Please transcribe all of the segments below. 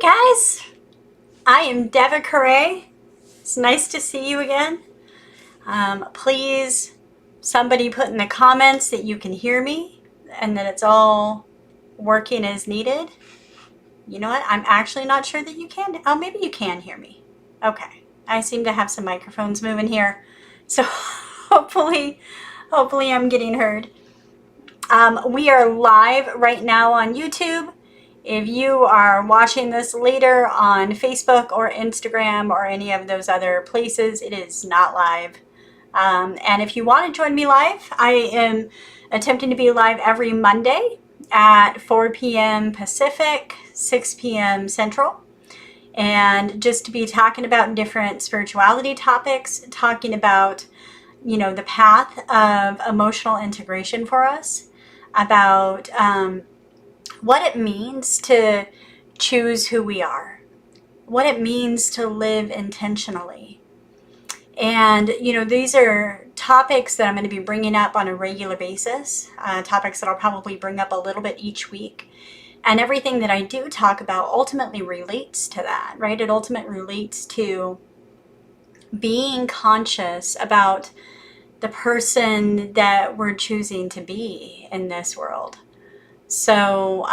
guys, I am Devah Koure. It's nice to see you again. Please, somebody put in the comments that you can hear me and that it's all working as needed. You know what? I'm actually not sure that you can. Oh, maybe you can hear me. Okay. I seem to have some microphones moving here. So hopefully I'm getting heard. We are live right now on YouTube. If you are watching this later on Facebook or Instagram or any of those other places, it is not live. And if you want to join me live, I am attempting to be live every Monday at 4 p.m. Pacific, 6 p.m. Central. And just to be talking about different spirituality topics, talking about, the path of emotional integration for us, about what it means to choose who we are, what it means to live intentionally. And, these are topics that I'm going to be bringing up on a regular basis, topics that I'll probably bring up a little bit each week. And everything that I do talk about ultimately relates to that, right? It ultimately relates to being conscious about the person that we're choosing to be in this world. So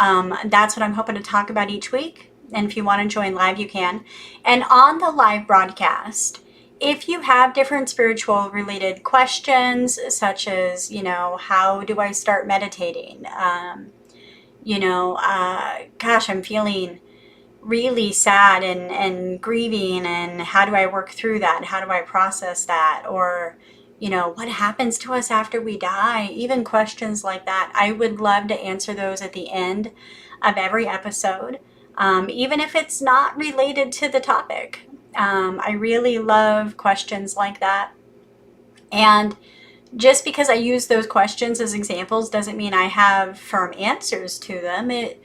that's what I'm hoping to talk about each week. And if you want to join live, you can. And on the live broadcast, if you have different spiritual related questions, such as, how do I start meditating? Gosh, I'm feeling really sad and grieving, and how do I work through that? How do I process that? Or what happens to us after we die? Even questions like that. I would love to answer those at the end of every episode, even if it's not related to the topic. I really love questions like that. And just because I use those questions as examples doesn't mean I have firm answers to them. It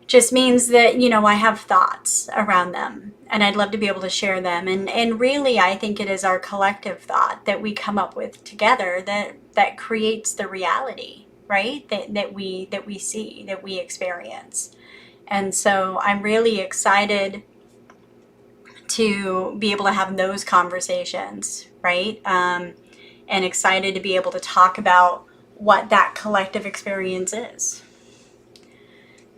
just means that, I have thoughts around them, and I'd love to be able to share them. And really, I think it is our collective thought that we come up with together that creates the reality, right? That we see, that we experience. And so I'm really excited to be able to have those conversations, right? And excited to be able to talk about what that collective experience is.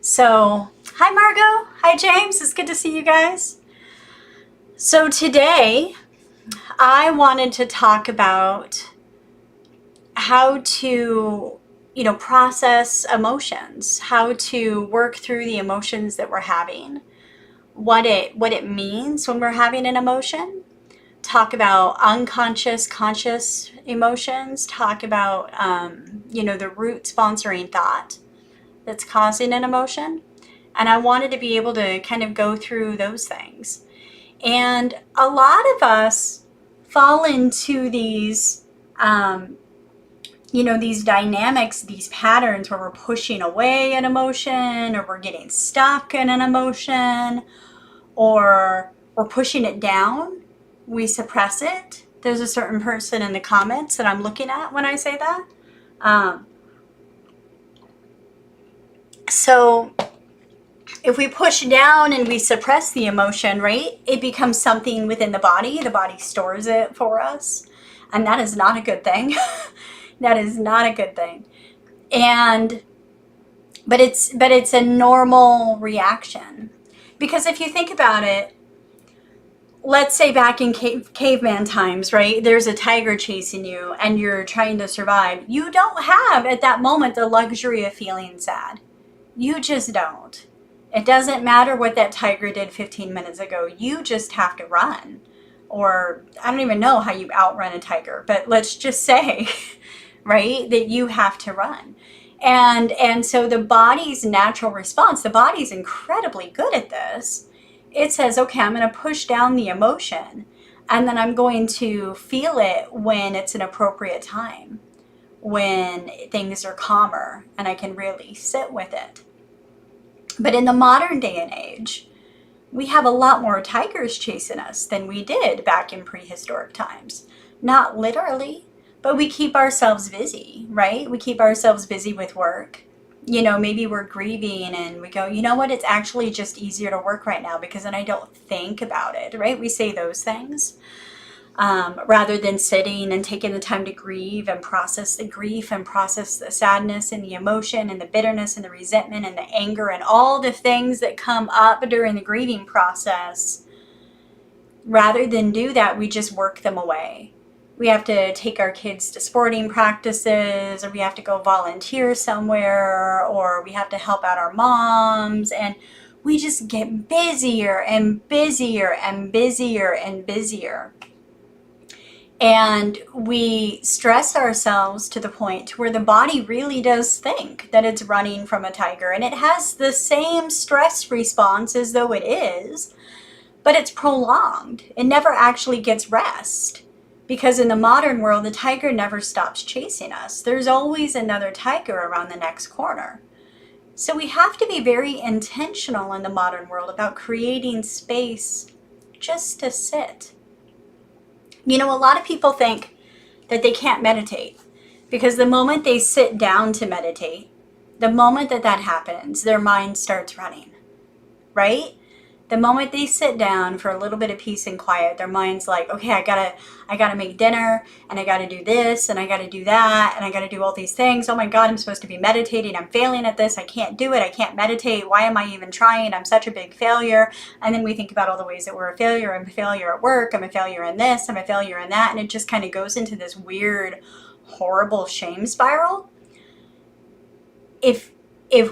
So, hi Margot, hi James, it's good to see you guys. So today, I wanted to talk about how to, process emotions, how to work through the emotions that we're having, what it means when we're having an emotion, talk about unconscious, conscious emotions, talk about, the root sponsoring thought that's causing an emotion. And I wanted to be able to kind of go through those things. And a lot of us fall into these, these dynamics, these patterns where we're pushing away an emotion, or we're getting stuck in an emotion, or we're pushing it down. We suppress it. There's a certain person in the comments that I'm looking at when I say that. So if we push down and we suppress the emotion, right, it becomes something within the body. The body stores it for us. And that is not a good thing. That is not a good thing. But it's a normal reaction. Because if you think about it, let's say back in caveman times, right? There's a tiger chasing you and you're trying to survive. You don't have at that moment the luxury of feeling sad. You just don't. It doesn't matter what that tiger did 15 minutes ago. You just have to run. Or I don't even know how you outrun a tiger, but let's just say, right, that you have to run. And so the body's natural response, the body's incredibly good at this. It says, okay, I'm going to push down the emotion, and then I'm going to feel it when it's an appropriate time, when things are calmer and I can really sit with it. But in the modern day and age, we have a lot more tigers chasing us than we did back in prehistoric times. Not literally, but we keep ourselves busy, right? We keep ourselves busy with work. You know, maybe we're grieving and we go, you know what, it's actually just easier to work right now because then I don't think about it, right? We say those things rather than sitting and taking the time to grieve and process the grief and process the sadness and the emotion and the bitterness and the resentment and the anger and all the things that come up during the grieving process. Rather than do that, we just work them away. We have to take our kids to sporting practices, or we have to go volunteer somewhere, or we have to help out our moms, and we just get busier and busier and busier and busier. And we stress ourselves to the point where the body really does think that it's running from a tiger, and it has the same stress response as though it is, but it's prolonged. It never actually gets rest. Because in the modern world, the tiger never stops chasing us. There's always another tiger around the next corner. So we have to be very intentional in the modern world about creating space just to sit. You know, a lot of people think that they can't meditate because the moment they sit down to meditate, the moment that that happens, their mind starts running, right? The moment they sit down for a little bit of peace and quiet, their mind's like, okay, I gotta make dinner, and I gotta do this, and I gotta do that, and I gotta do all these things. Oh my God, I'm supposed to be meditating. I'm failing at this. I can't do it. I can't meditate. Why am I even trying? I'm such a big failure. And then we think about all the ways that we're a failure. I'm a failure at work. I'm a failure in this. I'm a failure in that. And it just kind of goes into this weird, horrible shame spiral. If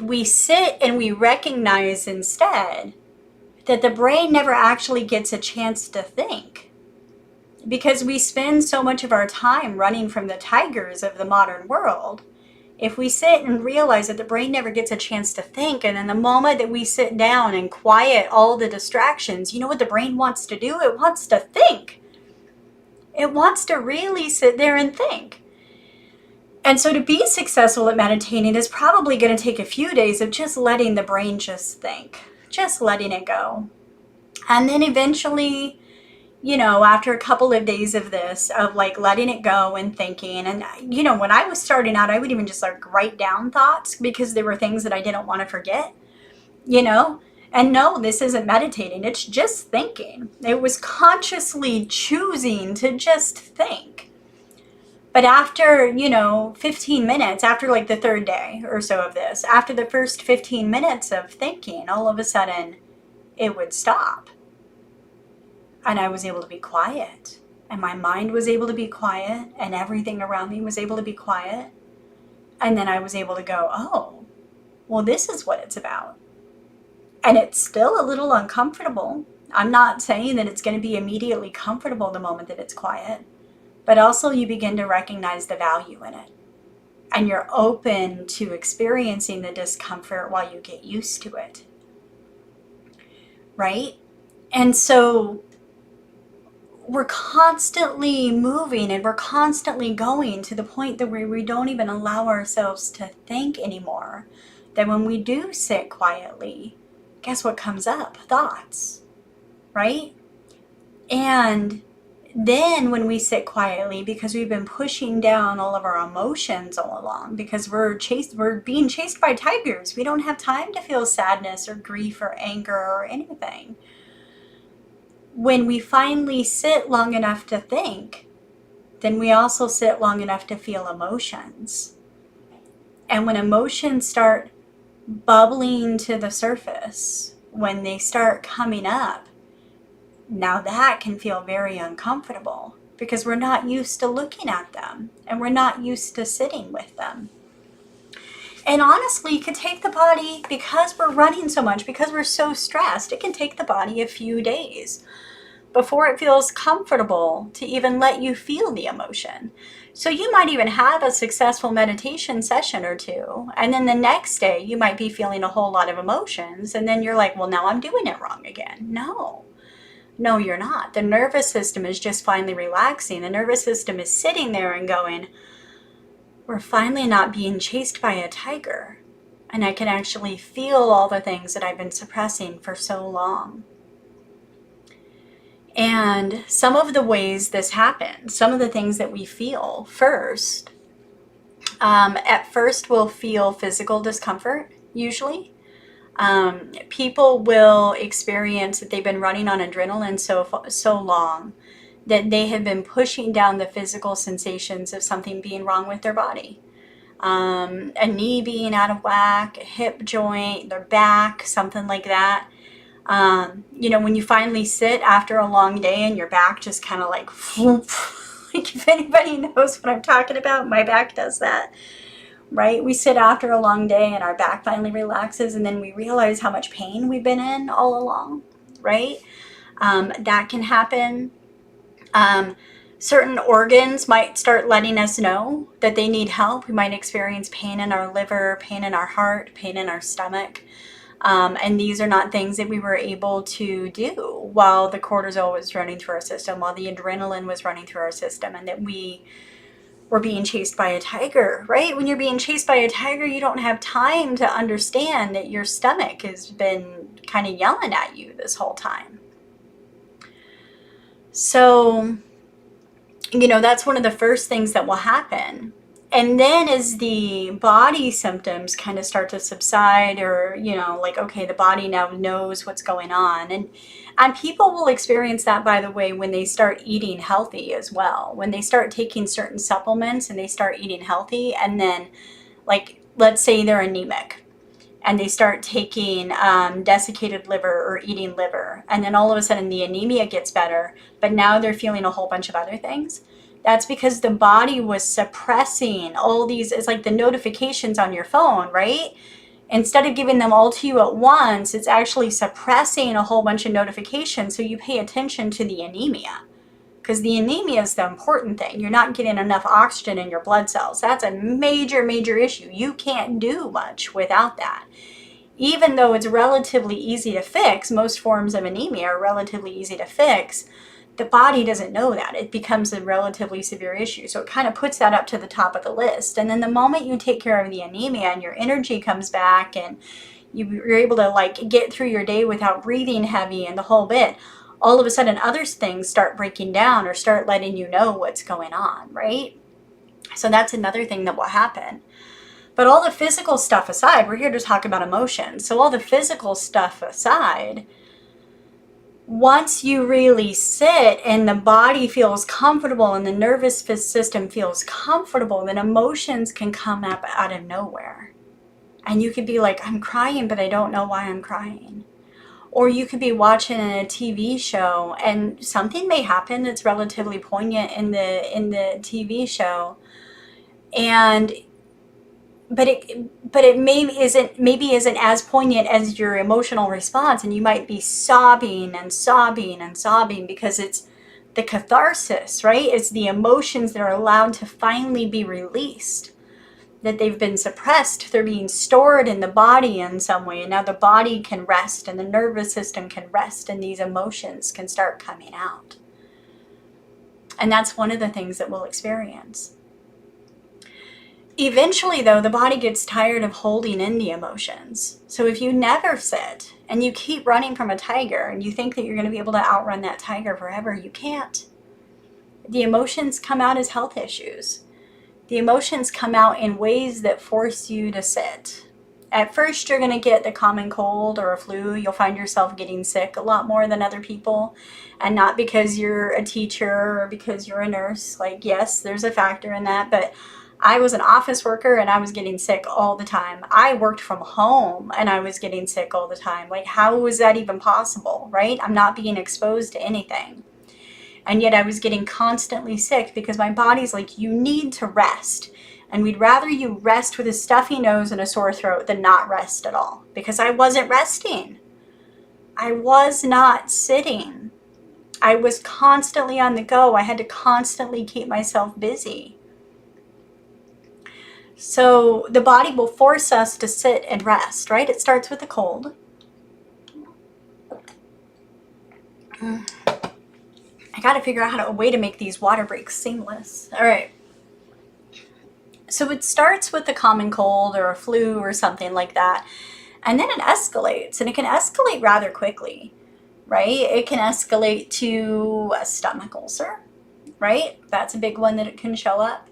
we sit and we recognize instead that the brain never actually gets a chance to think, because we spend so much of our time running from the tigers of the modern world. If we sit and realize that the brain never gets a chance to think, and then the moment that we sit down and quiet all the distractions, you know what the brain wants to do? It wants to think. It wants to really sit there and think. And so to be successful at meditating is probably going to take a few days of just letting the brain just think, just letting it go. And then eventually, you know, after a couple of days of this, of like letting it go and thinking, and you know, when I was starting out, I would even just like write down thoughts because there were things that I didn't want to forget, you know. And no, this isn't meditating, it's just thinking. It was consciously choosing to just think. But after, you know, 15 minutes, after like the third day or so of this, after the first 15 minutes of thinking, all of a sudden it would stop. And I was able to be quiet. And my mind was able to be quiet. And everything around me was able to be quiet. And then I was able to go, oh, well, this is what it's about. And it's still a little uncomfortable. I'm not saying that it's going to be immediately comfortable the moment that it's quiet. But also you begin to recognize the value in it. And you're open to experiencing the discomfort while you get used to it. Right? And so we're constantly moving and we're constantly going to the point that we don't even allow ourselves to think anymore. That when we do sit quietly, guess what comes up? Thoughts. Right? And then when we sit quietly, because we've been pushing down all of our emotions all along, because we're being chased by tigers, we don't have time to feel sadness or grief or anger or anything. When we finally sit long enough to think, then we also sit long enough to feel emotions. And when emotions start bubbling to the surface, when they start coming up, now that can feel very uncomfortable because we're not used to looking at them and we're not used to sitting with them. And honestly, it could take the body, because we're running so much, because we're so stressed, it can take the body a few days before it feels comfortable to even let you feel the emotion. So you might even have a successful meditation session or two, and then the next day you might be feeling a whole lot of emotions, and then you're like, well, now I'm doing it wrong again. No, you're not. The nervous system is just finally relaxing. The nervous system is sitting there and going, we're finally not being chased by a tiger. And I can actually feel all the things that I've been suppressing for so long. And some of the ways this happens, some of the things that we feel first, At first, we'll feel physical discomfort, usually. People will experience that they've been running on adrenaline so long that they have been pushing down the physical sensations of something being wrong with their body. A knee being out of whack, a hip joint, their back, something like that. When you finally sit after a long day and your back just kind of like, like if anybody knows what I'm talking about, my back does that, right? We sit after a long day and our back finally relaxes, and then we realize how much pain we've been in all along, right? That can happen. Certain organs might start letting us know that they need help. We might experience pain in our liver, pain in our heart, pain in our stomach. And these are not things that we were able to do while the cortisol was running through our system, while the adrenaline was running through our system, and that we were being chased by a tiger, right? When you're being chased by a tiger, you don't have time to understand that your stomach has been kind of yelling at you this whole time. So, that's one of the first things that will happen. And then as the body symptoms kind of start to subside, or, okay, the body now knows what's going on. And people will experience that, by the way, when they start eating healthy as well. When they start taking certain supplements and they start eating healthy, and then, like, let's say they're anemic and they start taking desiccated liver or eating liver, and then all of a sudden the anemia gets better, but now they're feeling a whole bunch of other things. That's because the body was suppressing all these. It's like the notifications on your phone, right? Instead of giving them all to you at once, it's actually suppressing a whole bunch of notifications, so you pay attention to the anemia. Because the anemia is the important thing. You're not getting enough oxygen in your blood cells. That's a major, major issue. You can't do much without that. Even though it's relatively easy to fix, most forms of anemia are relatively easy to fix, the body doesn't know that. It becomes a relatively severe issue. So it kind of puts that up to the top of the list. And then the moment you take care of the anemia and your energy comes back and you're able to like get through your day without breathing heavy and the whole bit, all of a sudden other things start breaking down or start letting you know what's going on, right? So that's another thing that will happen. But all the physical stuff aside, we're here to talk about emotions. So all the physical stuff aside, once you really sit and the body feels comfortable and the nervous system feels comfortable, then emotions can come up out of nowhere. And you could be like, I'm crying, but I don't know why I'm crying. Or you could be watching a TV show and something may happen that's relatively poignant in the TV show, and but it maybe isn't as poignant as your emotional response, and you might be sobbing and sobbing and sobbing because it's the catharsis, right? It's the emotions that are allowed to finally be released, that they've been suppressed. They're being stored in the body in some way, and now the body can rest and the nervous system can rest and these emotions can start coming out. And that's one of the things that we'll experience. Eventually, though, the body gets tired of holding in the emotions. So if you never sit and you keep running from a tiger and you think that you're going to be able to outrun that tiger forever, you can't. The emotions come out as health issues. The emotions come out in ways that force you to sit. At first, you're going to get the common cold or a flu. You'll find yourself getting sick a lot more than other people. And not because you're a teacher or because you're a nurse. Like, yes, there's a factor in that, but I was an office worker and I was getting sick all the time. I worked from home and I was getting sick all the time. Like, how was that even possible, right? I'm not being exposed to anything. And yet I was getting constantly sick because my body's like, you need to rest. And we'd rather you rest with a stuffy nose and a sore throat than not rest at all. Because I wasn't resting. I was not sitting. I was constantly on the go. I had to constantly keep myself busy. So the body will force us to sit and rest, right? It starts with a cold. I got to figure out a way to make these water breaks seamless. All right. So it starts with a common cold or a flu or something like that. And then it escalates, and it can escalate rather quickly, right? It can escalate to a stomach ulcer, right? That's a big one that it can show up.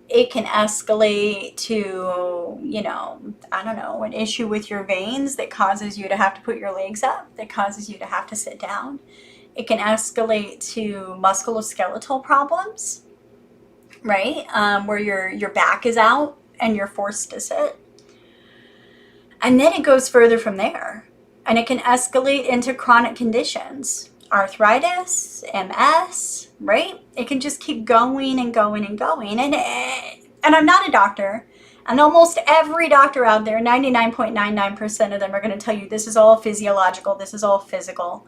It can escalate to, you know, I don't know, an issue with your veins that causes you to have to put your legs up, that causes you to have to sit down. It can escalate to musculoskeletal problems, right? Where your back is out and you're forced to sit. And then it goes further from there. And it can escalate into chronic conditions, arthritis, MS, right? It can just keep going and going and going. And I'm not a doctor. And almost every doctor out there, 99.99% of them are going to tell you this is all physiological, this is all physical.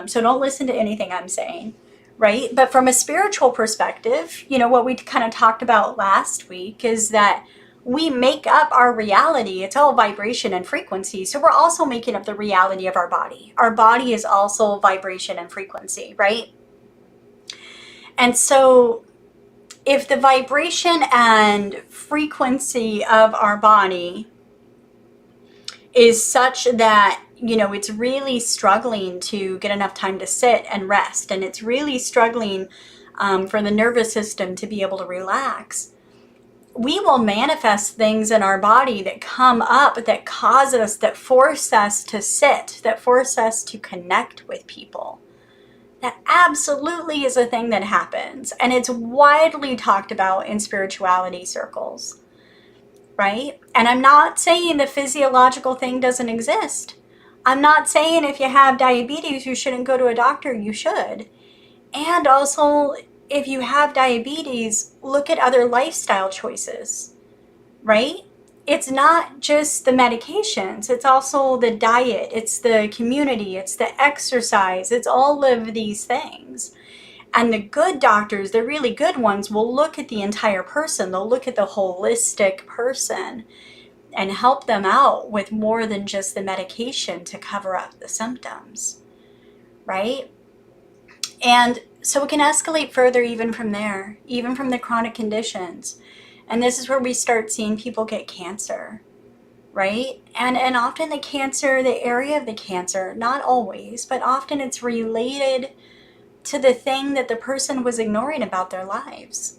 So don't listen to anything I'm saying, right? But from a spiritual perspective, you know, what we kind of talked about last week is that we make up our reality. It's all vibration and frequency. So we're also making up the reality of our body. Our body is also vibration and frequency, right? And so if the vibration and frequency of our body is such that, you know, it's really struggling to get enough time to sit and rest, and it's really struggling for the nervous system to be able to relax, we will manifest things in our body that come up, that cause us, that force us to sit, that force us to connect with people. That absolutely is a thing that happens. And it's widely talked about in spirituality circles, right? And I'm not saying the physiological thing doesn't exist. I'm not saying if you have diabetes, you shouldn't go to a doctor. You should. And also, if you have diabetes, look at other lifestyle choices, right? It's not just the medications, it's also the diet, it's the community, it's the exercise, it's all of these things. And the good doctors, the really good ones, will look at the entire person. They'll look at the holistic person and help them out with more than just the medication to cover up the symptoms, right? And so it can escalate further even from there, even from the chronic conditions. And this is where we start seeing people get cancer, right? And often the cancer, the area of the cancer, not always, but often it's related to the thing that the person was ignoring about their lives,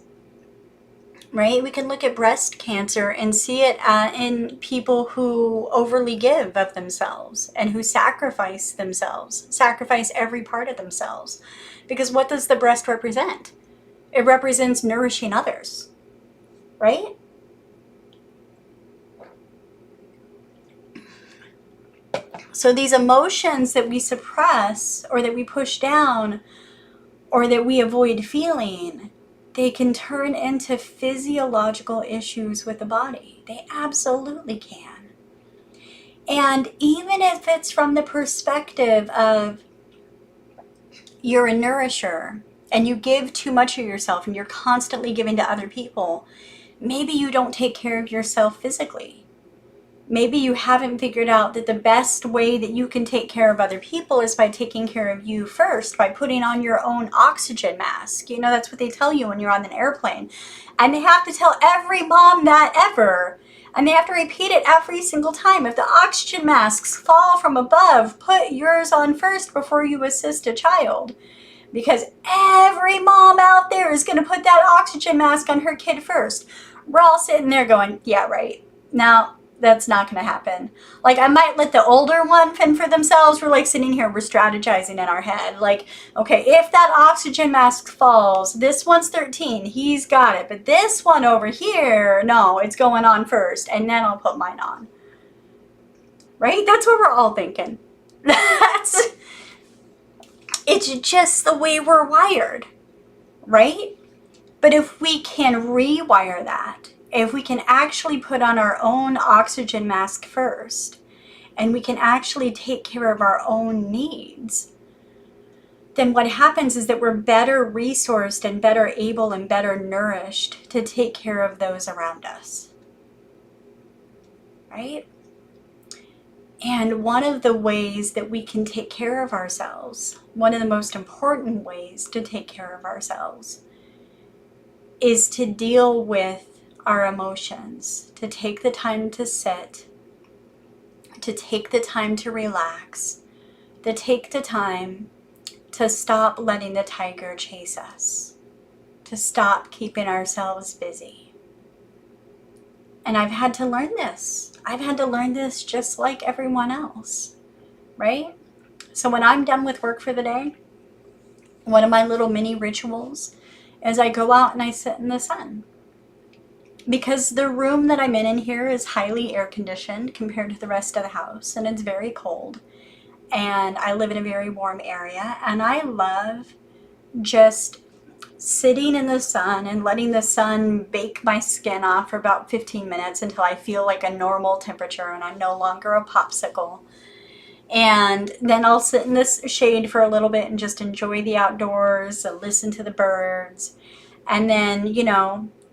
right? We can look at breast cancer and see it in people who overly give of themselves and who sacrifice themselves, sacrifice every part of themselves. Because what does the breast represent? It represents nourishing others, right? So these emotions that we suppress or that we push down or that we avoid feeling, they can turn into physiological issues with the body. They absolutely can. And even if it's from the perspective of you're a nourisher and you give too much of yourself and you're constantly giving to other people, maybe you don't take care of yourself physically. Maybe you haven't figured out that the best way that you can take care of other people is by taking care of you first, by putting on your own oxygen mask. You know, that's what they tell you when you're on an airplane. And they have to tell every mom that ever. And they have to repeat it every single time. If the oxygen masks fall from above, put yours on first before you assist a child. Because every mom out there is going to put that oxygen mask on her kid first. We're all sitting there going, yeah, right. Now, that's not going to happen. Like, I might let the older one fend for themselves. We're like sitting here, we're strategizing in our head. Like, okay, if that oxygen mask falls, this one's 13, he's got it. But this one over here, no, it's going on first. And then I'll put mine on. Right? That's what we're all thinking. It's just the way we're wired. Right? But if we can rewire that, if we can actually put on our own oxygen mask first, and we can actually take care of our own needs, then what happens is that we're better resourced and better able and better nourished to take care of those around us. Right? And one of the ways that we can take care of ourselves, one of the most important ways to take care of ourselves, is to deal with our emotions, to take the time to sit, to take the time to relax, to take the time to stop letting the tiger chase us, to stop keeping ourselves busy. And I've had to learn this. I've had to learn this just like everyone else, right? So when I'm done with work for the day, one of my little mini rituals is I go out and I sit in the sun. Because the room that I'm in here is highly air conditioned compared to the rest of the house, and it's very cold. And I live in a very warm area, and I love just sitting in the sun and letting the sun bake my skin off for about 15 minutes until I feel like a normal temperature and I'm no longer a popsicle. And then I'll sit in this shade for a little bit and just enjoy the outdoors and listen to the birds. And then,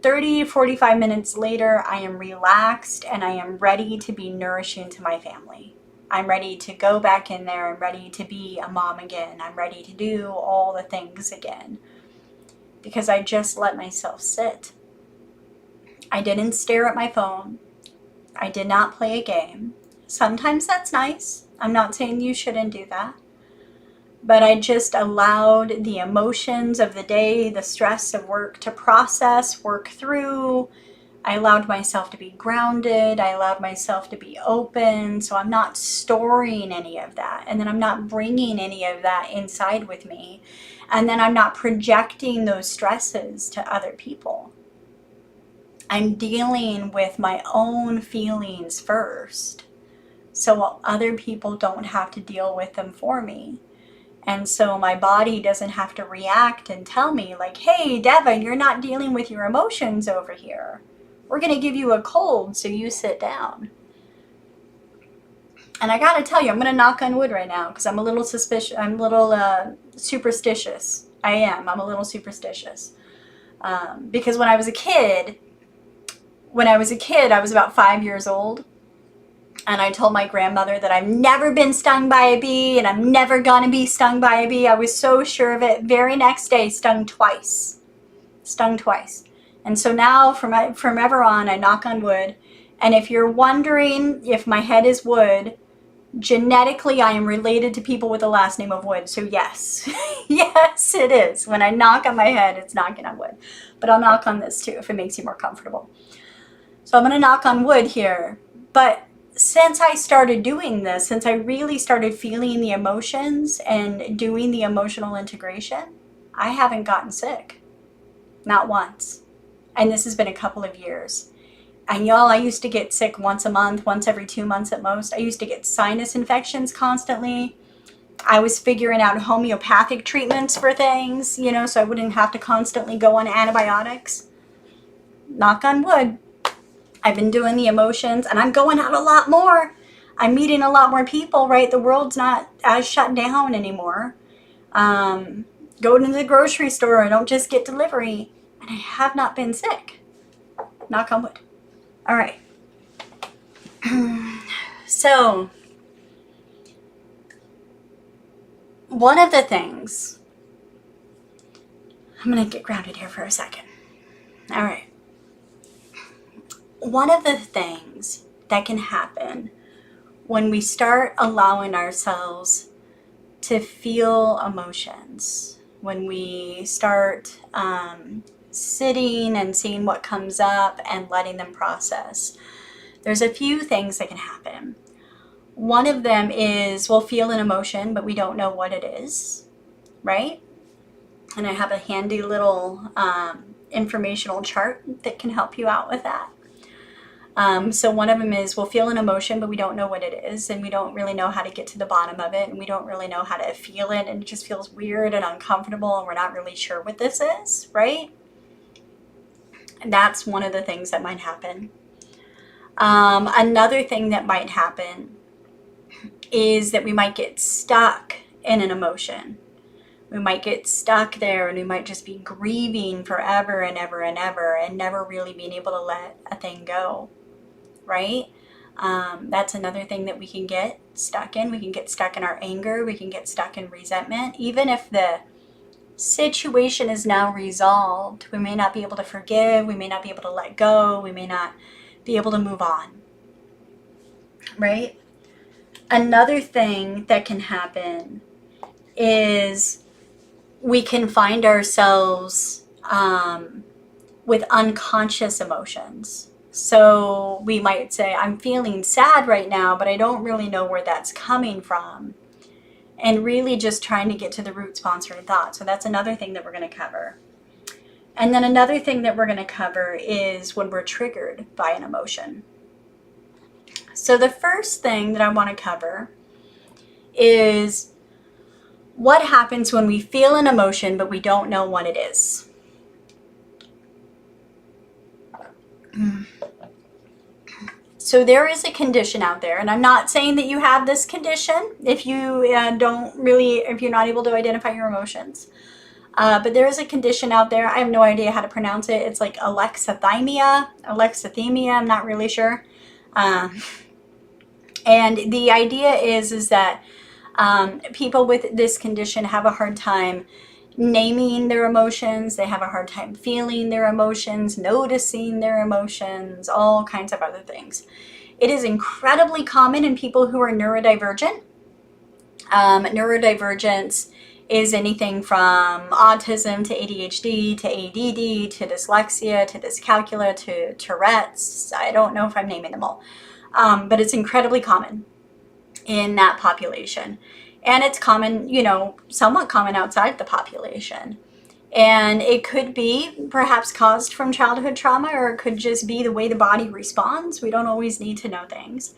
30, 45 minutes later, I am relaxed and I am ready to be nourishing to my family. I'm ready to go back in there. I'm ready to be a mom again. I'm ready to do all the things again. Because I just let myself sit. I didn't stare at my phone. I did not play a game. Sometimes that's nice. I'm not saying you shouldn't do that. But I just allowed the emotions of the day, the stress of work to process, work through. I allowed myself to be grounded. I allowed myself to be open. So I'm not storing any of that. And then I'm not bringing any of that inside with me. And then I'm not projecting those stresses to other people. I'm dealing with my own feelings first, so other people don't have to deal with them for me. And so my body doesn't have to react and tell me like, hey, Devah, you're not dealing with your emotions over here. We're going to give you a cold, so you sit down. And I got to tell you, I'm going to knock on wood right now because I'm a little suspicious. I'm a little superstitious. I'm a little superstitious. Because when I was a kid, I was about 5 years old. And I told my grandmother that I've never been stung by a bee and I'm never going to be stung by a bee. I was so sure of it. Very next day, stung twice. And so now from ever on, I knock on wood. And if you're wondering if my head is wood, genetically I am related to people with the last name of Wood. So yes, yes it is. When I knock on my head, it's knocking on wood. But I'll knock on this too if it makes you more comfortable. So I'm going to knock on wood here. But since I started doing this, since I really started feeling the emotions and doing the emotional integration, I haven't gotten sick. Not once. And this has been a couple of years. And y'all, I used to get sick once a month, once every 2 months at most. I used to get sinus infections constantly. I was figuring out homeopathic treatments for things, so I wouldn't have to constantly go on antibiotics. Knock on wood. I've been doing the emotions and I'm going out a lot more. I'm meeting a lot more people, right? The world's not as shut down anymore. Go to the grocery store. I don't just get delivery. And I have not been sick. Knock on wood. All right. So, one of the things, I'm going to get grounded here for a second. All right. One of the things that can happen when we start allowing ourselves to feel emotions, when we start sitting and seeing what comes up and letting them process, there's a few things that can happen. One of them is we'll feel an emotion, but we don't know what it is, right? And I have a handy little informational chart that can help you out with that. So one of them is we'll feel an emotion, but we don't know what it is, and we don't really know how to get to the bottom of it, and we don't really know how to feel it, and it just feels weird and uncomfortable, and we're not really sure what this is, right? And that's one of the things that might happen. Another thing that might happen is that we might get stuck in an emotion. We might get stuck there, and we might just be grieving forever and ever and ever and never really being able to let a thing go. Right? That's another thing that we can get stuck in. We can get stuck in our anger. We can get stuck in resentment. Even if the situation is now resolved, we may not be able to forgive. We may not be able to let go. We may not be able to move on. Right? Another thing that can happen is we can find ourselves with unconscious emotions. So we might say, I'm feeling sad right now, but I don't really know where that's coming from. And really just trying to get to the root sponsoring thought. So that's another thing that we're going to cover. And then another thing that we're going to cover is when we're triggered by an emotion. So the first thing that I want to cover is what happens when we feel an emotion, but we don't know what it is. So there is a condition out there, and I'm not saying that you have this condition if you if you're not able to identify your emotions. But there is a condition out there. I have no idea how to pronounce it. It's like alexithymia, I'm not really sure. And the idea is that people with this condition have a hard time naming their emotions. They have a hard time feeling their emotions, noticing their emotions, all kinds of other things. It is incredibly common in people who are neurodivergent. Neurodivergence is anything from autism to ADHD to ADD to dyslexia to dyscalculia to Tourette's. I don't know if I'm naming them all, but it's incredibly common in that population. And it's common, somewhat common outside the population. And it could be perhaps caused from childhood trauma, or it could just be the way the body responds. We don't always need to know things.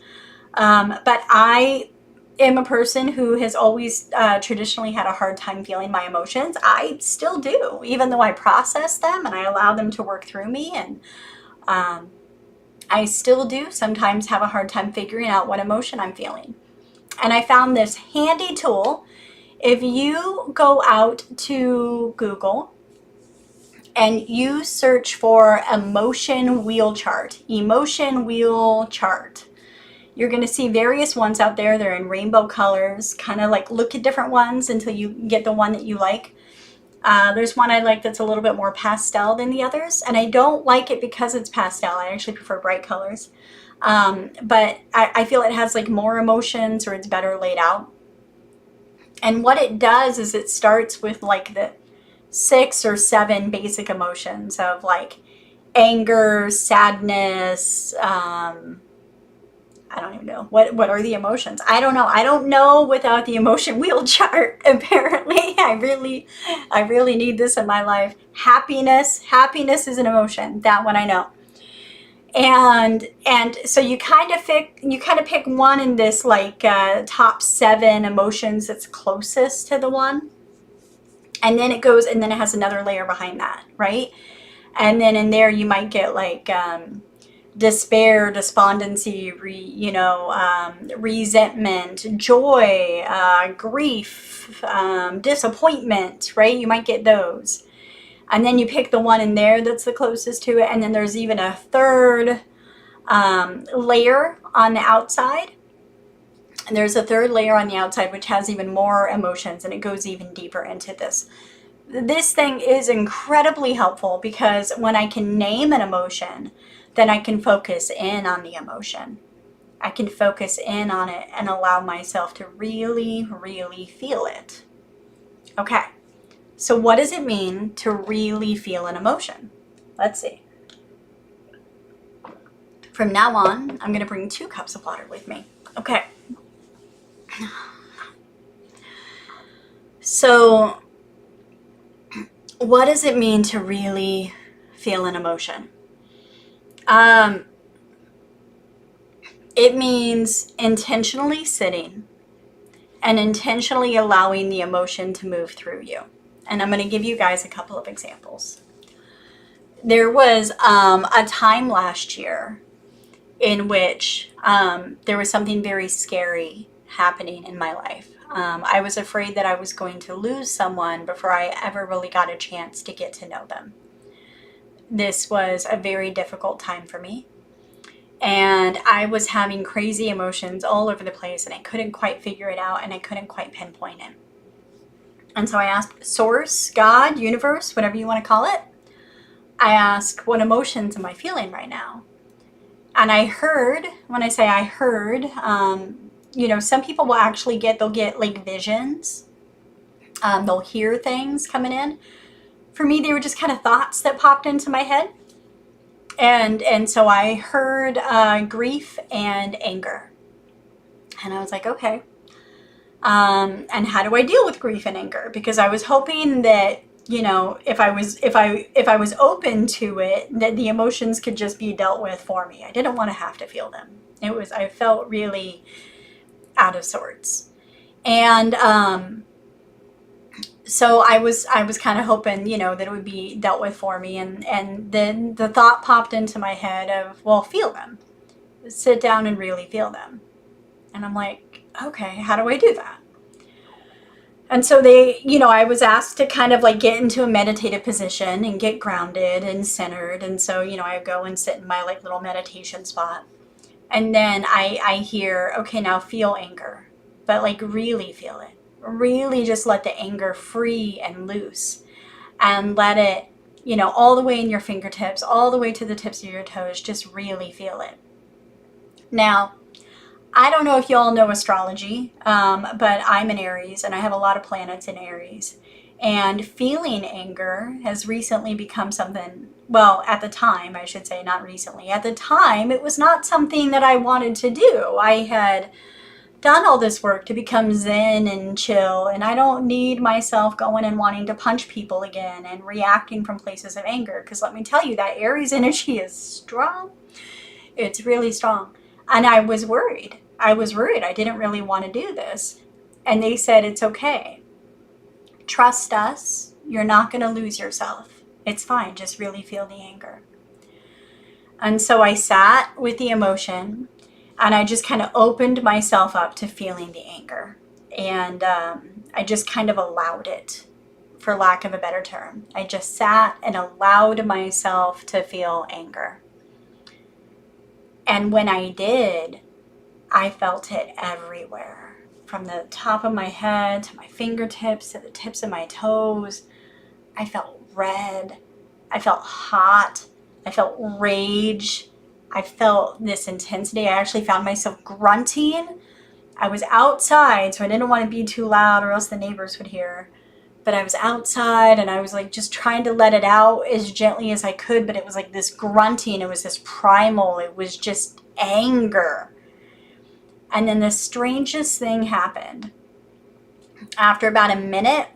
But I am a person who has always traditionally had a hard time feeling my emotions. I still do, even though I process them and I allow them to work through me. And I still do sometimes have a hard time figuring out what emotion I'm feeling. And I found this handy tool. If you go out to Google and you search for emotion wheel chart, you're going to see various ones out there. They're in rainbow colors. Kind of like look at different ones until you get the one that you like. There's one I like that's a little bit more pastel than the others. And I don't like it because it's pastel. I actually prefer bright colors. But I feel it has like more emotions, or it's better laid out. And what it does is it starts with like the 6 or 7 basic emotions of like anger, sadness, I don't even know. What are the emotions? I don't know. I don't know without the emotion wheel chart, apparently. I really need this in my life. Happiness is an emotion. That one I know. And so you kind of pick one in this like top 7 emotions that's closest to the one. And then it goes, and then it has another layer behind that, right? And then in there you might get like despair, despondency, resentment, joy, grief, disappointment, right? You might get those. And then you pick the one in there that's the closest to it. And then there's even a third layer on the outside. And there's a third layer on the outside which has even more emotions, and it goes even deeper into this. This thing is incredibly helpful because when I can name an emotion, then I can focus in on the emotion. I can focus in on it and allow myself to really, really feel it. Okay, so what does it mean to really feel an emotion? Let's see. From now on, I'm going to bring 2 cups of water with me. Okay. So, what does it mean to really feel an emotion? It means intentionally sitting and intentionally allowing the emotion to move through you. And I'm going to give you guys a couple of examples. There was a time last year in which there was something very scary happening in my life. I was afraid that I was going to lose someone before I ever really got a chance to get to know them. This was a very difficult time for me. And I was having crazy emotions all over the place, and I couldn't quite figure it out, and I couldn't quite pinpoint it. And so I asked Source, God, Universe, whatever you want to call it. I asked, what emotions am I feeling right now? And I heard, when I say I heard, some people will actually they'll get like visions. They'll hear things coming in. For me, they were just kind of thoughts that popped into my head. And so I heard grief and anger, and I was like, okay. And how do I deal with grief and anger? Because I was hoping that, you know, if I was open to it, that the emotions could just be dealt with for me. I didn't want to have to feel them. I felt really out of sorts. And so I was kind of hoping, you know, that it would be dealt with for me. And then the thought popped into my head of, well, feel them. Sit down and really feel them. And I'm like, okay, how do I do that? And so I was asked to kind of like get into a meditative position and get grounded and centered. And so, I go and sit in my like little meditation spot. And then I hear, okay, now feel anger, but like really feel it. Really just let the anger free and loose, and let it, all the way in your fingertips, all the way to the tips of your toes. Just really feel it. Now, I don't know if y'all know astrology, but I'm an Aries and I have a lot of planets in Aries. And feeling anger has recently become something, well, at the time, I should say, not recently. At the time, it was not something that I wanted to do. I had done all this work to become zen and chill, and I don't need myself going and wanting to punch people again and reacting from places of anger. Because let me tell you, that Aries energy is strong. It's really strong. And I was worried. I was worried. I didn't really want to do this. And they said, it's okay. Trust us. You're not going to lose yourself. It's fine. Just really feel the anger. And so I sat with the emotion, and I just kind of opened myself up to feeling the anger. And I just kind of allowed it, for lack of a better term. I just sat and allowed myself to feel anger. And when I did, I felt it everywhere, from the top of my head to my fingertips to the tips of my toes. I felt red. I felt hot. I felt rage. I felt this intensity. I actually found myself grunting. I was outside, so I didn't want to be too loud or else the neighbors would hear. But I was outside and I was like just trying to let it out as gently as I could, but it was like this grunting. It was this primal. It was just anger. And then the strangest thing happened. After about a minute,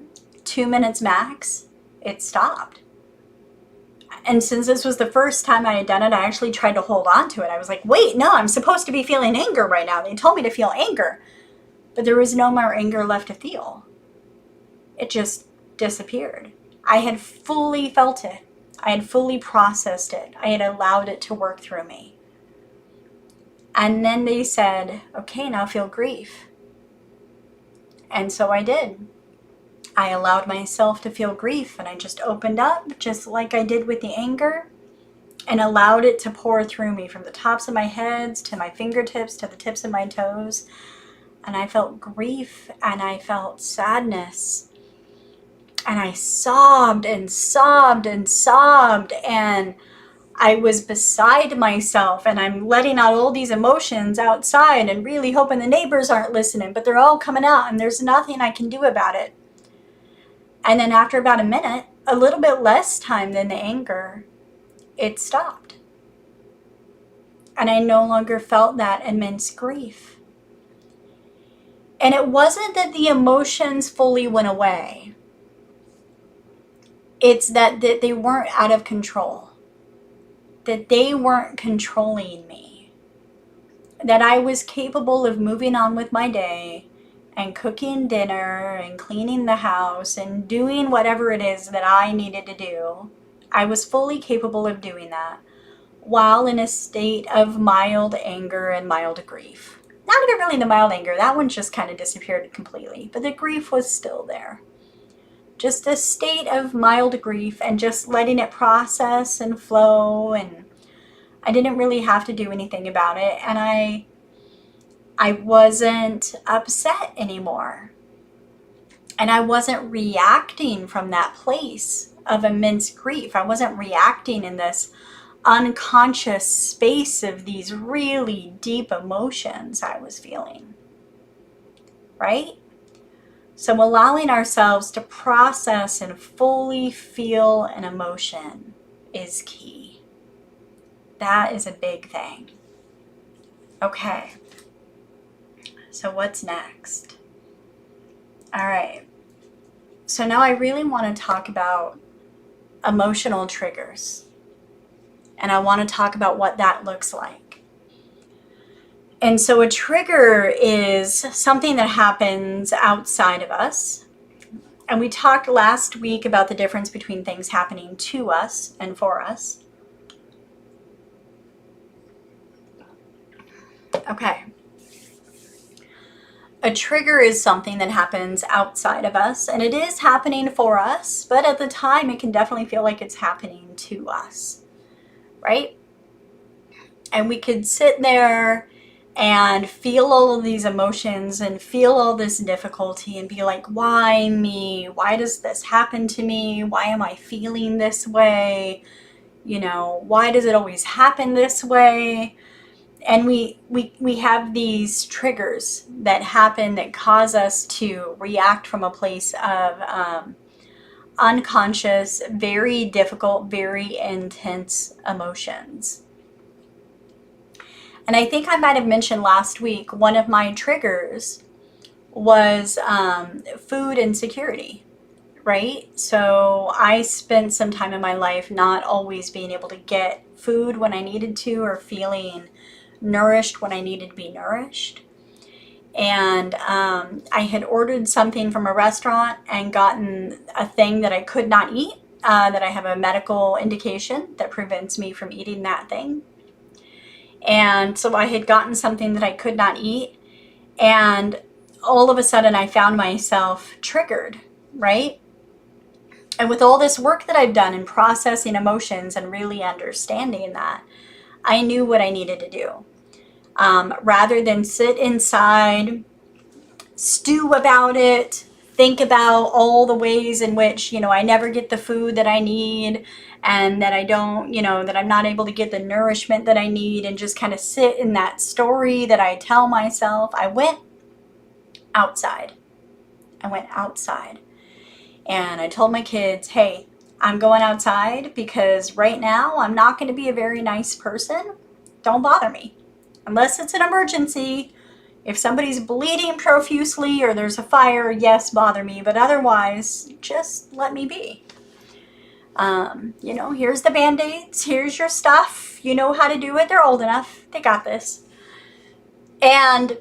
2 minutes max, it stopped. And since this was the first time I had done it, I actually tried to hold on to it. I was like, wait, no, I'm supposed to be feeling anger right now. They told me to feel anger. But there was no more anger left to feel. It just disappeared. I had fully felt it. I had fully processed it. I had allowed it to work through me. And then they said, okay, now feel grief. And so I did. I allowed myself to feel grief, and I just opened up, just like I did with the anger, and allowed it to pour through me from the tops of my heads to my fingertips to the tips of my toes. And I felt grief, and I felt sadness. And I sobbed and sobbed and sobbed, and I was beside myself, and I'm letting out all these emotions outside and really hoping the neighbors aren't listening, but they're all coming out and there's nothing I can do about it. And then after about a minute, a little bit less time than the anger, it stopped. And I no longer felt that immense grief. And it wasn't that the emotions fully went away. It's that they weren't out of control. That they weren't controlling me. That I was capable of moving on with my day and cooking dinner and cleaning the house and doing whatever it is that I needed to do. I was fully capable of doing that while in a state of mild anger and mild grief. Not even really the mild anger, that one just kind of disappeared completely, but the grief was still there. Just a state of mild grief and just letting it process and flow, and I didn't really have to do anything about it, and I wasn't upset anymore. And I wasn't reacting from that place of immense grief. I wasn't reacting in this unconscious space of these really deep emotions I was feeling. Right? So allowing ourselves to process and fully feel an emotion is key. that is a big thing. Okay. So what's next? All right. So now I really want to talk about emotional triggers. And I want to talk about what that looks like. And so a trigger is something that happens outside of us. And we talked last week about the difference between things happening to us and for us. Okay. A trigger is something that happens outside of us, and it is happening for us, but at the time it can definitely feel like it's happening to us, right? And we could sit there and feel all of these emotions and feel all this difficulty and be like, why me? Why does this happen to me? Why am I feeling this way? You know, why does it always happen this way? And we have these triggers that happen that cause us to react from a place of unconscious, very difficult, very intense emotions. And I think I might have mentioned last week, one of my triggers was food insecurity, right? So I spent some time in my life not always being able to get food when I needed to, or feeling nourished when I needed to be nourished. And I had ordered something from a restaurant and gotten a thing that I could not eat, that I have a medical indication that prevents me from eating that thing. And so I had gotten something that I could not eat, and all of a sudden I found myself triggered, right? And with all this work that I've done in processing emotions and really understanding that, I knew what I needed to do. Rather than sit inside, stew about it, think about all the ways in which, you know, I never get the food that I need, and that I don't, you know, that I'm not able to get the nourishment that I need, and just kind of sit in that story that I tell myself, I went outside. And I told my kids, hey, I'm going outside because right now I'm not going to be a very nice person. Don't bother me. Unless it's an emergency. If somebody's bleeding profusely or there's a fire, yes, bother me. But otherwise, just let me be. You know, here's the Band-Aids. Here's your stuff. You know how to do it. They're old enough. They got this. And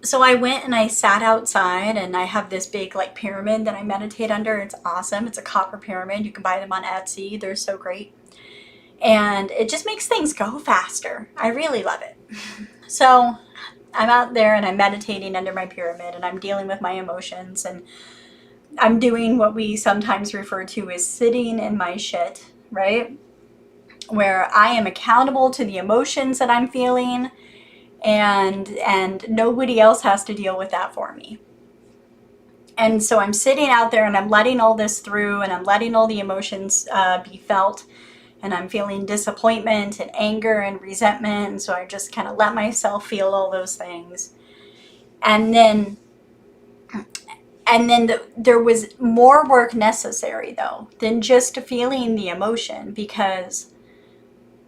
so I went and I sat outside, and I have this big like pyramid that I meditate under. It's awesome. It's a copper pyramid. You can buy them on Etsy. They're so great. And it just makes things go faster. I really love it. So I'm out there and I'm meditating under my pyramid, and I'm dealing with my emotions, and I'm doing what we sometimes refer to as sitting in my shit, right? Where I am accountable to the emotions that I'm feeling, and nobody else has to deal with that for me. And so I'm sitting out there and I'm letting all this through, and I'm letting all the emotions be felt. And I'm feeling disappointment and anger and resentment. And so I just kind of let myself feel all those things. And then there was more work necessary, though, than just feeling the emotion, because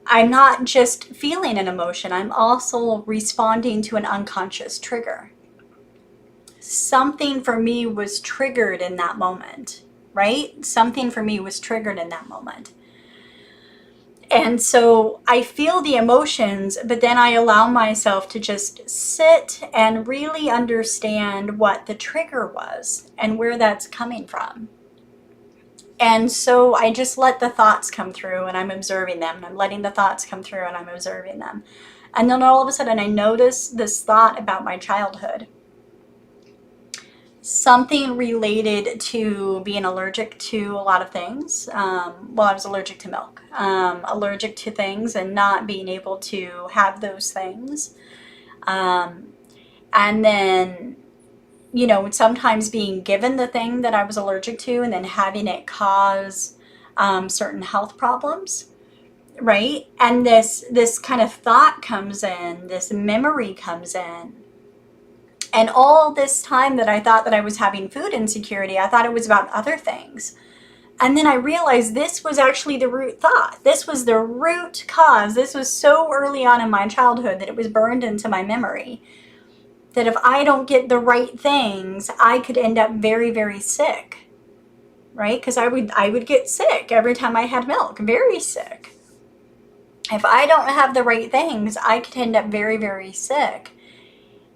I'm not just feeling an emotion. I'm also responding to an unconscious trigger. Something for me was triggered in that moment, right? Something for me was triggered in that moment. And so I feel the emotions, but then I allow myself to just sit and really understand what the trigger was and where that's coming from. And so I just let the thoughts come through, and I'm observing them, and I'm letting the thoughts come through, and I'm observing them. And then all of a sudden I notice this thought about my childhood. Something related to being allergic to a lot of things. Well, I was allergic to milk, allergic to things and not being able to have those things. And then, you know, sometimes being given the thing that I was allergic to and then having it cause certain health problems, right? And this kind of thought comes in, this memory comes in. And all this time that I thought that I was having food insecurity, I thought it was about other things. And then I realized this was actually the root thought. This was the root cause. This was so early on in my childhood that it was burned into my memory. That if I don't get the right things, I could end up very, very sick. Right? Because I would get sick every time I had milk. Very sick. If I don't have the right things, I could end up very, very sick.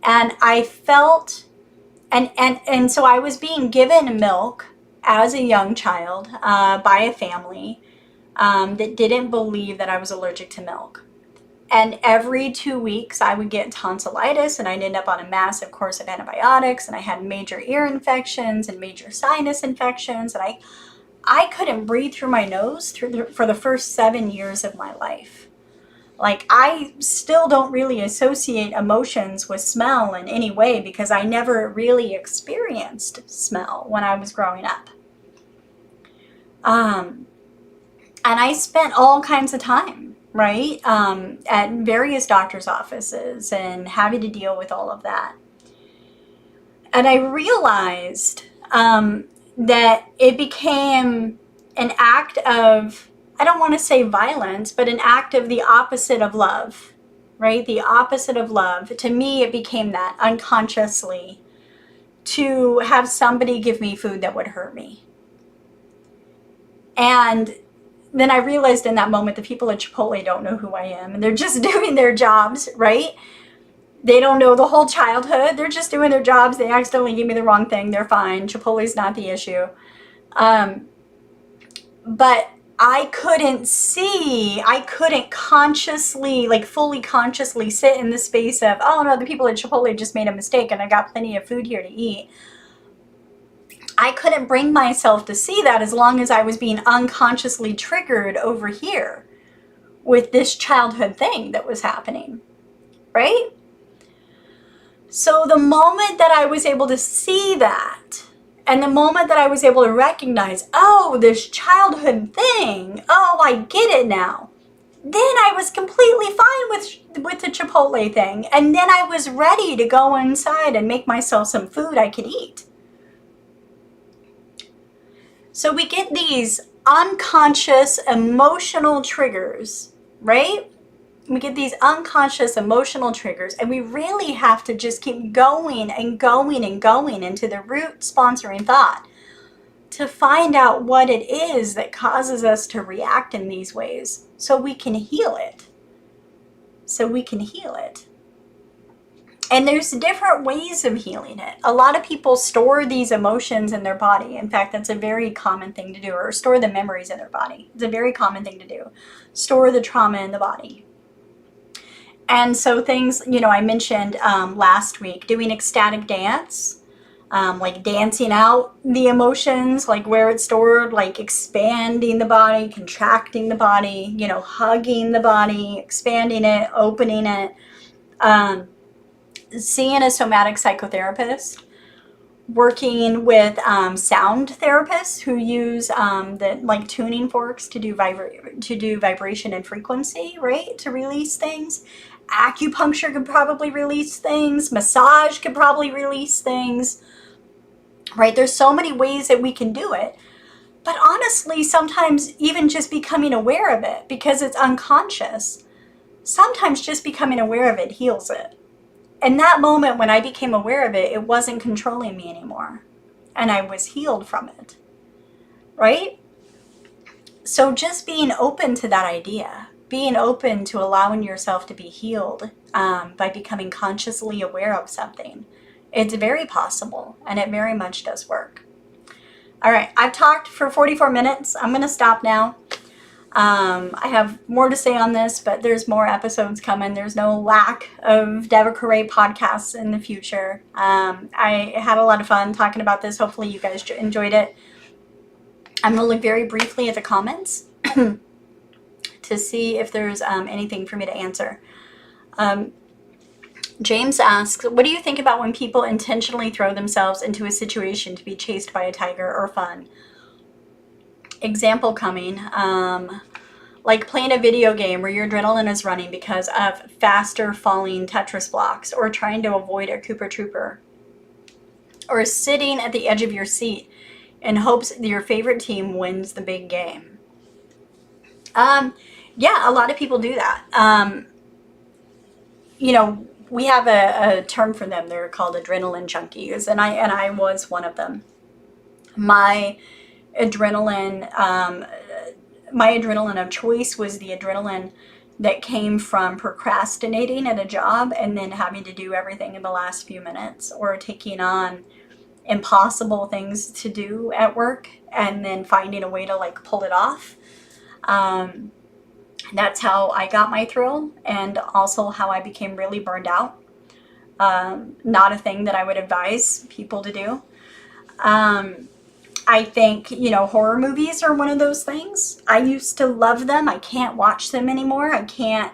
And I felt, and so I was being given milk as a young child by a family that didn't believe that I was allergic to milk. And every 2 weeks I would get tonsillitis, and I'd end up on a massive course of antibiotics, and I had major ear infections and major sinus infections, and I couldn't breathe through my nose for the first 7 years of my life. Like, I still don't really associate emotions with smell in any way because I never really experienced smell when I was growing up. And I spent all kinds of time, right, at various doctor's offices and having to deal with all of that. And I realized that it became an act of, I don't want to say violence, but an act of the opposite of love, right? The opposite of love. To me, it became that unconsciously, to have somebody give me food that would hurt me. And then I realized in that moment the people at Chipotle don't know who I am, and they're just doing their jobs, right? They don't know the whole childhood. They're just doing their jobs. They accidentally gave me the wrong thing. They're fine. Chipotle's not the issue. But I couldn't consciously, like fully consciously sit in the space of, oh no, the people at Chipotle just made a mistake and I got plenty of food here to eat. I couldn't bring myself to see that as long as I was being unconsciously triggered over here with this childhood thing that was happening, right? So the moment that I was able to see that, and the moment that I was able to recognize, oh, this childhood thing, oh, I get it now, then I was completely fine with the Chipotle thing. And then I was ready to go inside and make myself some food I could eat. So we get these unconscious emotional triggers, right? We get these unconscious emotional triggers, and we really have to just keep going and going and going into the root sponsoring thought to find out what it is that causes us to react in these ways so we can heal it. And there's different ways of healing it. A lot of people store these emotions in their body. In fact, that's a very common thing to do, or store the memories in their body. It's a very common thing to do. Store the trauma in the body. And so things, I mentioned last week, doing ecstatic dance, like dancing out the emotions, like where it's stored, like expanding the body, contracting the body, hugging the body, expanding it, opening it, seeing a somatic psychotherapist, working with sound therapists who use the tuning forks to do vibration and frequency, right, to release things. Acupuncture could probably release things. Massage could probably release things, right? There's so many ways that we can do it. But honestly, sometimes even just becoming aware of it, because it's unconscious, sometimes just becoming aware of it heals it. In that moment when I became aware of it, it wasn't controlling me anymore. And I was healed from it, right? So just being open to that idea, being open to allowing yourself to be healed by becoming consciously aware of something. It's very possible, and it very much does work. All right, I've talked for 44 minutes. I'm going to stop now. I have more to say on this, but there's more episodes coming. There's no lack of Devah Koure podcasts in the future. I had a lot of fun talking about this. Hopefully you guys enjoyed it. I'm going to look very briefly at the comments to see if there's anything for me to answer. James asks, what do you think about when people intentionally throw themselves into a situation to be chased by a tiger or fun? Example coming, like playing a video game where your adrenaline is running because of faster falling Tetris blocks, or trying to avoid a Koopa Trooper, or sitting at the edge of your seat in hopes that your favorite team wins the big game. Um, yeah, a lot of people do that. You know, we have a term for them. They're called adrenaline junkies, and I was one of them. My adrenaline, my adrenaline of choice was the adrenaline that came from procrastinating at a job and then having to do everything in the last few minutes, or taking on impossible things to do at work and then finding a way to like pull it off. Um, that's how I got my thrill, and also how I became really burned out. Not a thing that I would advise people to do. Um, I think, you know, horror movies are one of those things. I used to love them. I can't watch them anymore. I can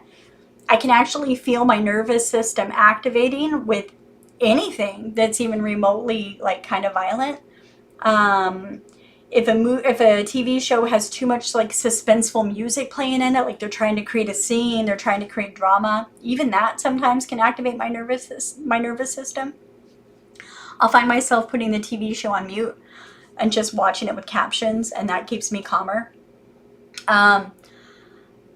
actually feel my nervous system activating with anything that's even remotely like kind of violent. Um, if a TV show has too much like suspenseful music playing in it, like they're trying to create a scene, they're trying to create drama, even that sometimes can activate my nervous system. I'll find myself putting the TV show on mute and just watching it with captions, and that keeps me calmer. Um,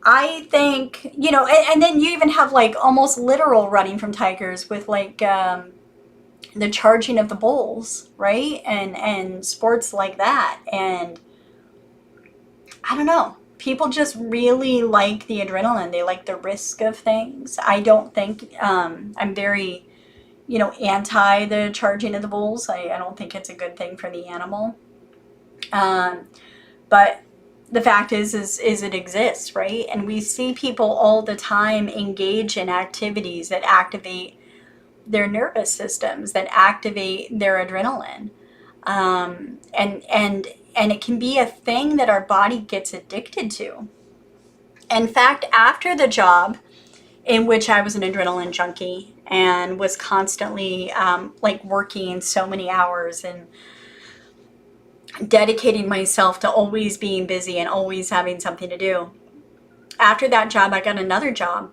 I think, you know, and then you even have like almost literal running from tigers with like the charging of the bulls, right? And sports like that. And I don't know. People just really like the adrenaline. They like the risk of things. I don't think I'm very, you know, anti the charging of the bulls. I don't think it's a good thing for the animal. Um, but the fact is it exists, right? And we see people all the time engage in activities that activate their nervous systems, that activate their adrenaline. And it can be a thing that our body gets addicted to. In fact, after the job in which I was an adrenaline junkie and was constantly like working so many hours and dedicating myself to always being busy and always having something to do. After that job, I got another job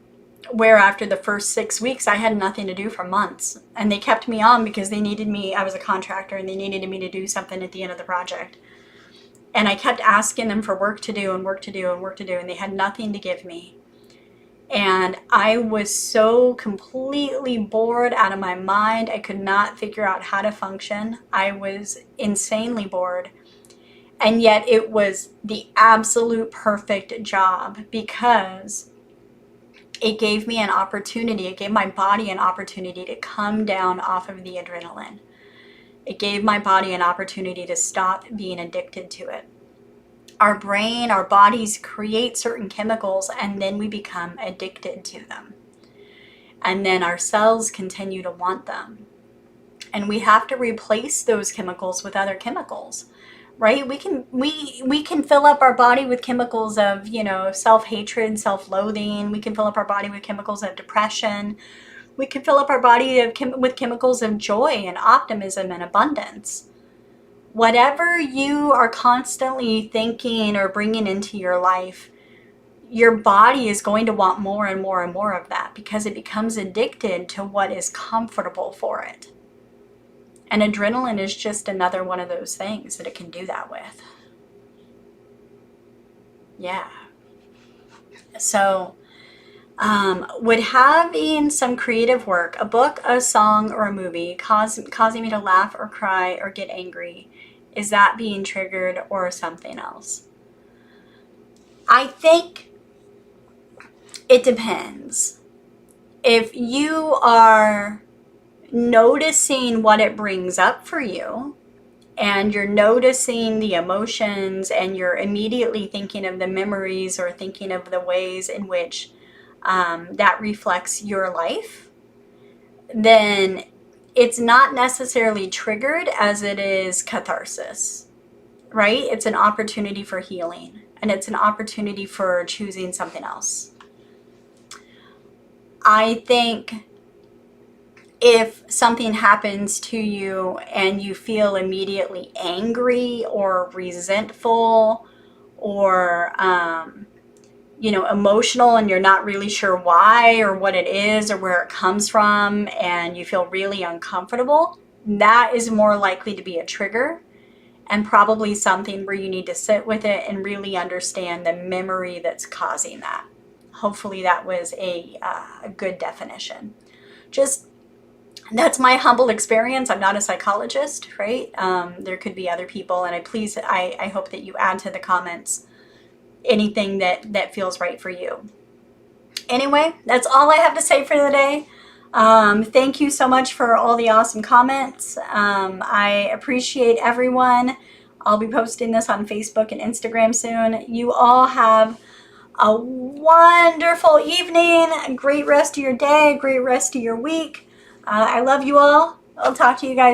where after the first 6 weeks, I had nothing to do for months. And they kept me on because they needed me. I was a contractor and they needed me to do something at the end of the project. And I kept asking them for work to do and work to do and work to do, and they had nothing to give me. And I was so completely bored out of my mind. I could not figure out how to function. I was insanely bored. And yet it was the absolute perfect job because it gave me an opportunity. It gave my body an opportunity to come down off of the adrenaline. It gave my body an opportunity to stop being addicted to it. Our brain, our bodies create certain chemicals, and then we become addicted to them. And then our cells continue to want them. And we have to replace those chemicals with other chemicals, right? We can fill up our body with chemicals of, you know, self-hatred, self-loathing. We can fill up our body with chemicals of depression. We can fill up our body with chemicals of joy and optimism and abundance. Whatever you are constantly thinking or bringing into your life, your body is going to want more and more and more of that because it becomes addicted to what is comfortable for it. And adrenaline is just another one of those things that it can do that with. Yeah. So, would having some creative work, a book, a song, or a movie, causing me to laugh or cry or get angry, is that being triggered or something else? I think it depends. If you are noticing what it brings up for you, and you're noticing the emotions, and you're immediately thinking of the memories or thinking of the ways in which that reflects your life, then it's not necessarily triggered as it is catharsis, right? It's an opportunity for healing, and it's an opportunity for choosing something else. I think if something happens to you and you feel immediately angry or resentful or you know, emotional, and you're not really sure why or what it is or where it comes from, and you feel really uncomfortable, that is more likely to be a trigger. and probably something where you need to sit with it and really understand the memory that's causing that. Hopefully that was a good definition. Just, that's my humble experience. I'm not a psychologist, right? There could be other people, and I hope that you add to the comments anything that feels right for you. Anyway, that's all I have to say for today. Thank you so much for all the awesome comments. I appreciate everyone. I'll be posting this on Facebook and Instagram soon. You all have a wonderful evening, a great rest of your day, a great rest of your week. I love you all. I'll talk to you guys